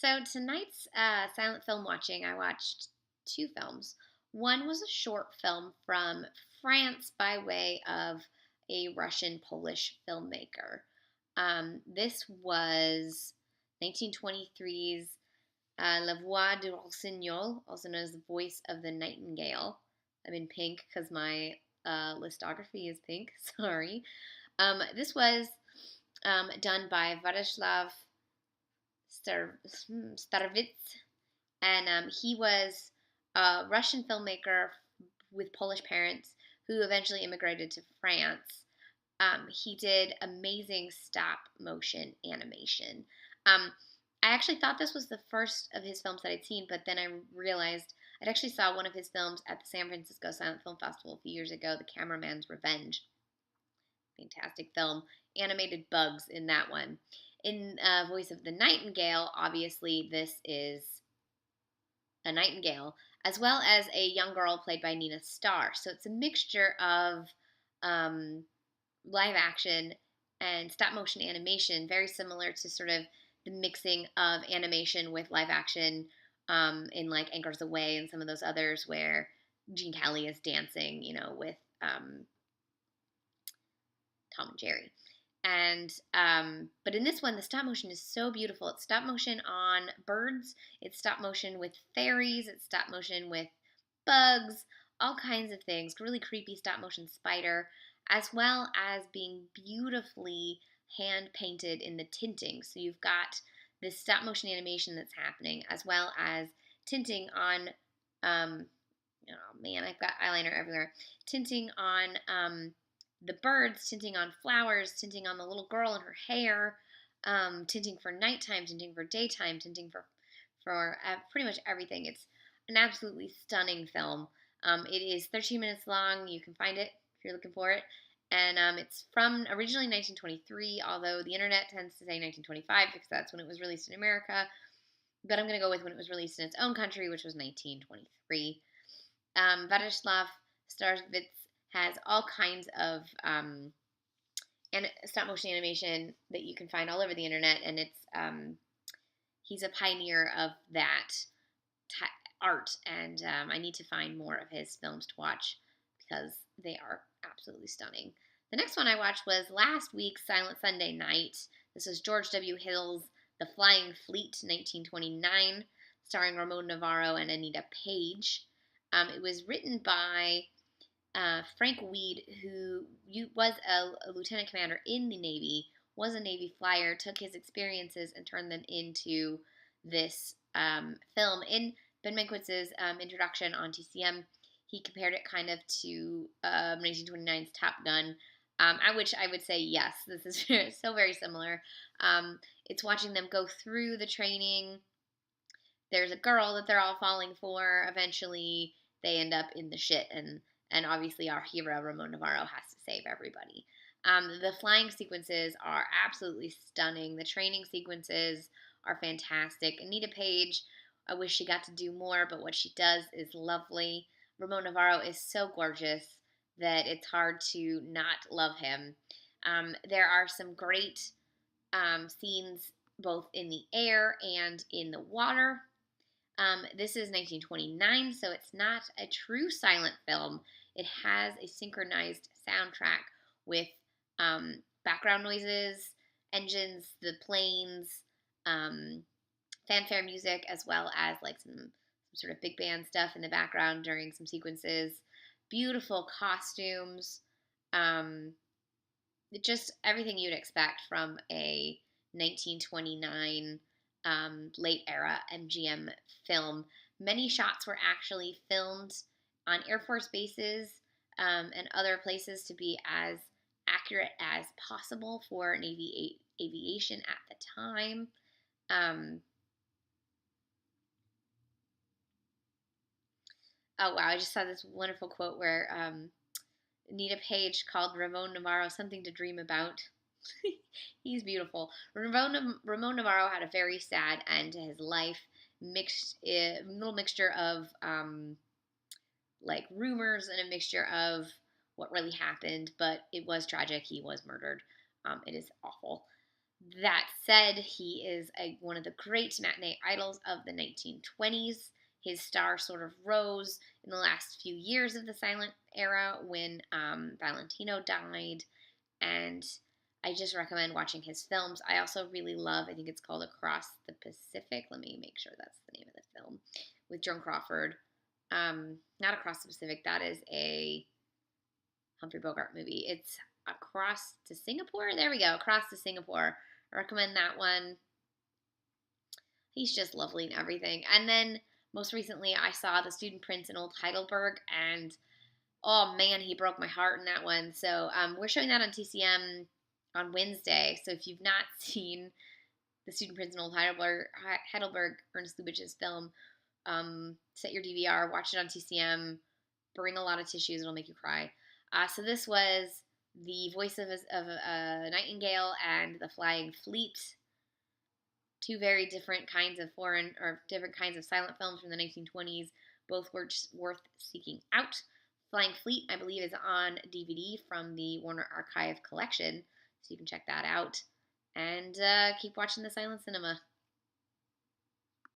So tonight's silent film watching, I watched two films. One was a short film from France by way of a Russian Polish filmmaker. This was 1923's La voix du rossignol, also known as the voice of the Nightingale. I'm in pink because my listography is pink. Sorry. This was done by Władysław Starewicz, and he was a Russian filmmaker with Polish parents who eventually immigrated to France. He did amazing stop motion animation. I actually thought this was the first of his films that I'd seen, but then I realized I'd actually saw one of his films at the San Francisco Silent Film Festival a few years ago, The Cameraman's Revenge. Fantastic film. Animated bugs in that one. In Voice of the Nightingale, obviously this is a nightingale, as well as a young girl played by Nina Starr. So it's a mixture of live action and stop motion animation, very similar to sort of the mixing of animation with live action in like Anchors Away and some of those others where Gene Kelly is dancing, with Tom and Jerry. And but in this one, the stop motion is so beautiful. It's stop motion on birds. It's stop motion with fairies. It's stop motion with bugs, all kinds of things. Really creepy stop motion spider, as well as being beautifully hand painted in the tinting. So you've got this stop motion animation that's happening, as well as tinting on. Oh man, I've got eyeliner everywhere. Tinting on. The birds, tinting on flowers, tinting on the little girl and her hair, tinting for nighttime, tinting for daytime, tinting for pretty much everything. It's an absolutely stunning film. It is 13 minutes long. You can find it if you're looking for it. And it's from originally 1923, although the internet tends to say 1925 because that's when it was released in America. But I'm going to go with when it was released in its own country, which was 1923. Władysław Starewicz has all kinds of stop motion animation that you can find all over the internet, and it's he's a pioneer of that art, and I need to find more of his films to watch because they are absolutely stunning. The next one I watched was last week's Silent Sunday Night. This is George W. Hill's The Flying Fleet, 1929, starring Ramon Navarro and Anita Page. It was written by Frank Weed, who was a lieutenant commander in the Navy, was a Navy flyer, took his experiences and turned them into this film. In Ben Mankiewicz's introduction on TCM, he compared it kind of to 1929's Top Gun, which I would say, yes, this is so very similar. It's watching them go through the training. There's a girl that they're all falling for. Eventually, they end up in the shit, and obviously our hero, Ramon Navarro, has to save everybody. The flying sequences are absolutely stunning. The training sequences are fantastic. Anita Page, I wish she got to do more, but what she does is lovely. Ramon Navarro is so gorgeous that it's hard to not love him. There are some great scenes both in the air and in the water. This is 1929, so it's not a true silent film. It has a synchronized soundtrack with background noises, engines, the planes, fanfare music, as well as like some sort of big band stuff in the background during some sequences. Beautiful costumes. Just everything you'd expect from a 1929 late era MGM film. Many shots were actually filmed on Air Force bases and other places to be as accurate as possible for Navy aviation at the time. Oh wow, I just saw this wonderful quote where Anita Page called Ramon Navarro something to dream about. He's beautiful. Ramon Navarro had a very sad end to his life. Little mixture of like rumors and a mixture of what really happened, but it was tragic. He was murdered. It is awful. That said, he is one of the great matinee idols of the 1920s. His star sort of rose in the last few years of the silent era when Valentino died, and I just recommend watching his films. I also really love, I think it's called Across the Pacific. Let me make sure that's the name of the film, with Joan Crawford. Not Across the Pacific, that is a Humphrey Bogart movie. It's Across to Singapore. There we go, Across to Singapore. I recommend that one. He's just lovely and everything. And then most recently, I saw The Student Prince in Old Heidelberg, and oh man, he broke my heart in that one. So we're showing that on TCM on Wednesday. So if you've not seen The Student Prince in Old Heidelberg, Ernest Lubitsch's film, set your DVR, watch it on TCM, bring a lot of tissues, it'll make you cry. So this was the voice of Nightingale and the Flying Fleet, two very different kinds of different kinds of silent films from the 1920s, both worth seeking out. Flying Fleet, I believe, is on DVD from the Warner Archive collection, so you can check that out. And keep watching the silent cinema.